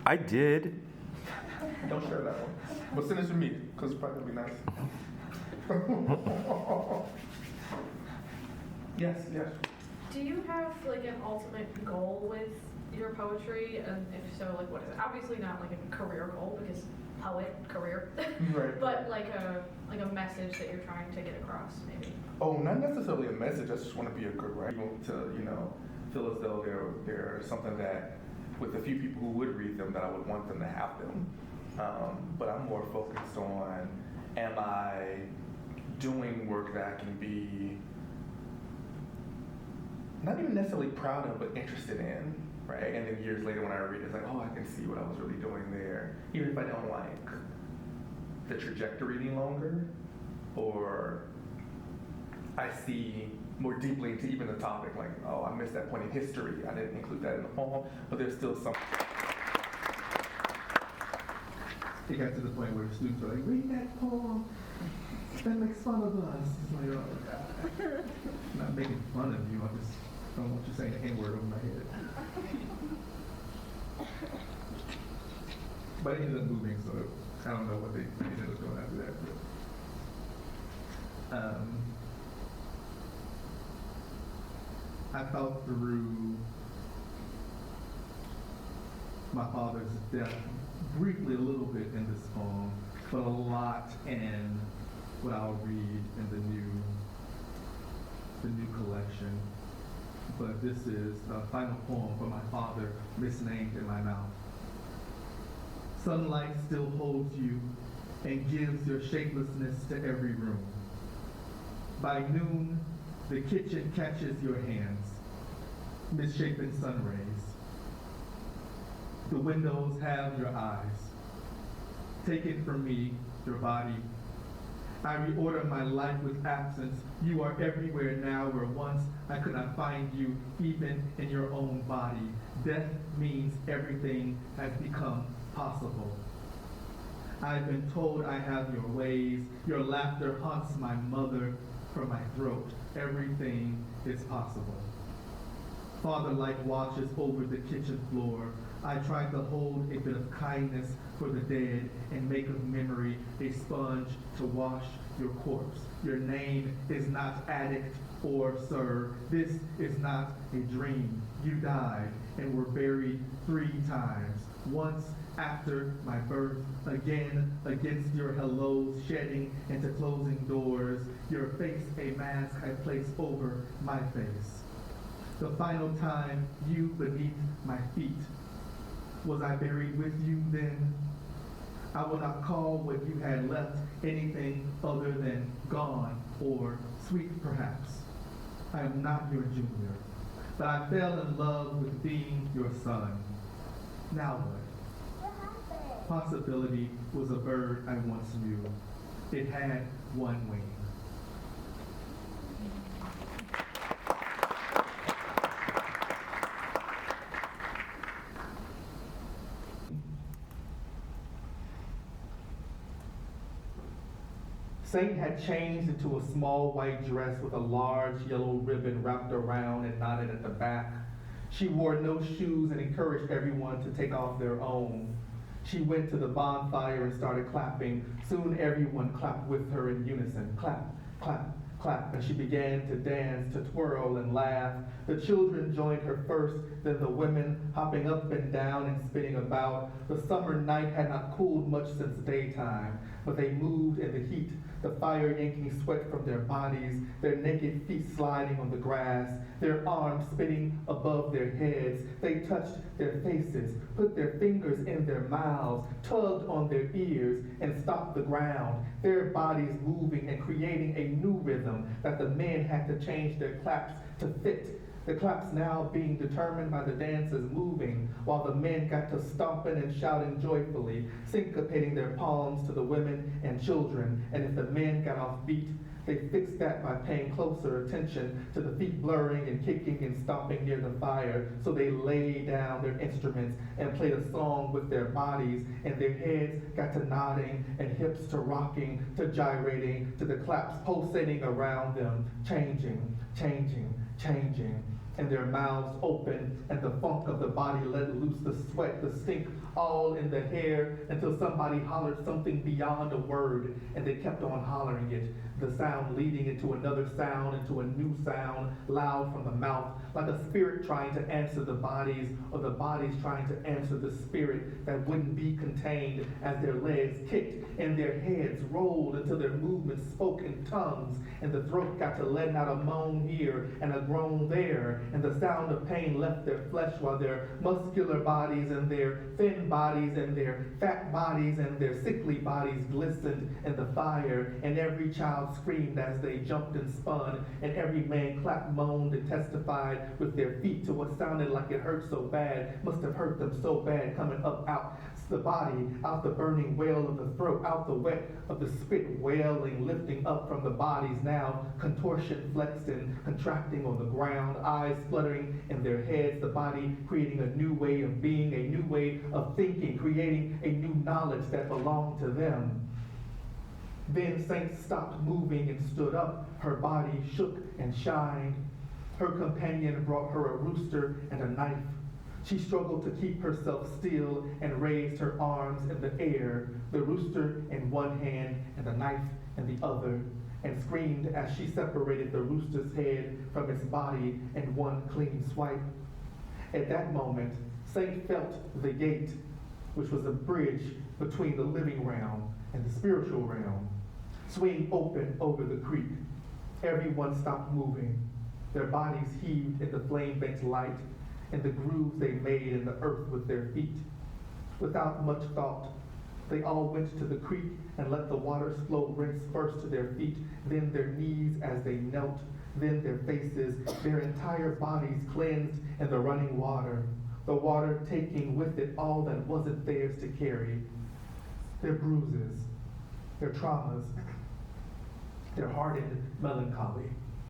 I did. Don't share that one. But send it to me, because it's probably gonna be nice. Yes. Do you have like an ultimate goal with your poetry? And if so, like what is it? Obviously not like a career goal because poet career, Right. but like a message that you're trying to get across, maybe. Oh, not necessarily a message. I just want to be a good writer. To feel as though they're something that, with a few people who would read them, that I would want them to have them. But I'm more focused on, am I doing work that I can be not even necessarily proud of, but interested in, right? And then years later when I read it, it's like, oh, I can see what I was really doing there. Even if I don't like the trajectory any longer, or I see more deeply into even the topic, like, oh, I missed that point in history. I didn't include that in the poem, but there's still some. It got to the point where the students were like, read that poem. That makes fun of us. It's like, oh, God. I'm not making fun of you. I just don't want you saying the N-word over my head. But it ended up moving, so I don't know what they ended up doing after that. But, I felt through my father's death briefly a little bit in this poem, but a lot in what I'll read in the new collection. But this is the final poem for my father, misnamed in my mouth. Sunlight still holds you and gives your shapelessness to every room. By noon, the kitchen catches your hands, misshapen sun rays. The windows have your eyes. Take it from me, your body. I reorder my life with absence. You are everywhere now where once I could not find you, even in your own body. Death means everything has become possible. I've been told I have your ways. Your laughter haunts my mother from my throat. Everything is possible. Father light washes over the kitchen floor. I try to hold a bit of kindness for the dead and make of memory a sponge to wash your corpse. Your name is not addict or sir. This is not a dream. You died and were buried 3 times. Once after my birth, again against your hellos shedding into closing doors, your face a mask I place over my face. The final time you beneath my feet. Was I buried with you then? I will not call what you had left anything other than gone or sweet perhaps. I am not your junior, but I fell in love with being your son. Now what? Possibility was a bird I once knew. It had 1 wing. Saint had changed into a small white dress with a large yellow ribbon wrapped around and knotted at the back. She wore no shoes and encouraged everyone to take off their own. She went to the bonfire and started clapping. Soon everyone clapped with her in unison. Clap, clap, clap. And she began to dance, to twirl and laugh. The children joined her first, then the women hopping up and down and spinning about. The summer night had not cooled much since daytime, but they moved in the heat, the fire yanking sweat from their bodies, their naked feet sliding on the grass, their arms spinning above their heads. They touched their faces, put their fingers in their mouths, tugged on their ears, and stopped the ground, their bodies moving and creating a new rhythm that the men had to change their claps to fit. The claps now being determined by the dancers moving, while the men got to stomping and shouting joyfully, syncopating their palms to the women and children. And if the men got off beat, they fixed that by paying closer attention to the feet blurring and kicking and stomping near the fire. So they laid down their instruments and played a song with their bodies, and their heads got to nodding and hips to rocking, to gyrating, to the claps pulsating around them, changing, changing, changing. and their mouths open, and the funk of the body let loose, the sweat, the stink, all in the hair, until somebody hollered something beyond a word, and they kept on hollering it, the sound leading into another sound, into a new sound, loud from the mouth, like a spirit trying to answer the bodies, or the bodies trying to answer the spirit that wouldn't be contained, as their legs kicked and their heads rolled until their movements spoke in tongues, and the throat got to letting out a moan here and a groan there, and the sound of pain left their flesh, while their muscular bodies and their thin bodies and their fat bodies and their sickly bodies glistened in the fire, and every child screamed as they jumped and spun, and every man clapped, moaned, and testified with their feet to what sounded like it hurt so bad, must have hurt them so bad, coming up out the body, out the burning wail of the throat, out the wet of the spit, wailing, lifting up from the bodies now, contortion flexed and contracting on the ground, eyes fluttering in their heads, the body creating a new way of being, a new way of thinking, creating a new knowledge that belonged to them. Then Saint stopped moving and stood up. Her body shook and shined. Her companion brought her a rooster and a knife. She struggled to keep herself still and raised her arms in the air, the rooster in one hand and the knife in the other, and screamed as she separated the rooster's head from its body in one clean swipe. At that moment, Saint felt the gate, which was a bridge between the living realm and the spiritual realm, swing open over the creek. Everyone stopped moving. Their bodies heaved in the flame-bent light, in the grooves they made in the earth with their feet. Without much thought, they all went to the creek and let the water's flow rinse first to their feet, then their knees as they knelt, then their faces, their entire bodies cleansed in the running water, the water taking with it all that wasn't theirs to carry, their bruises, their traumas, their hardened melancholy.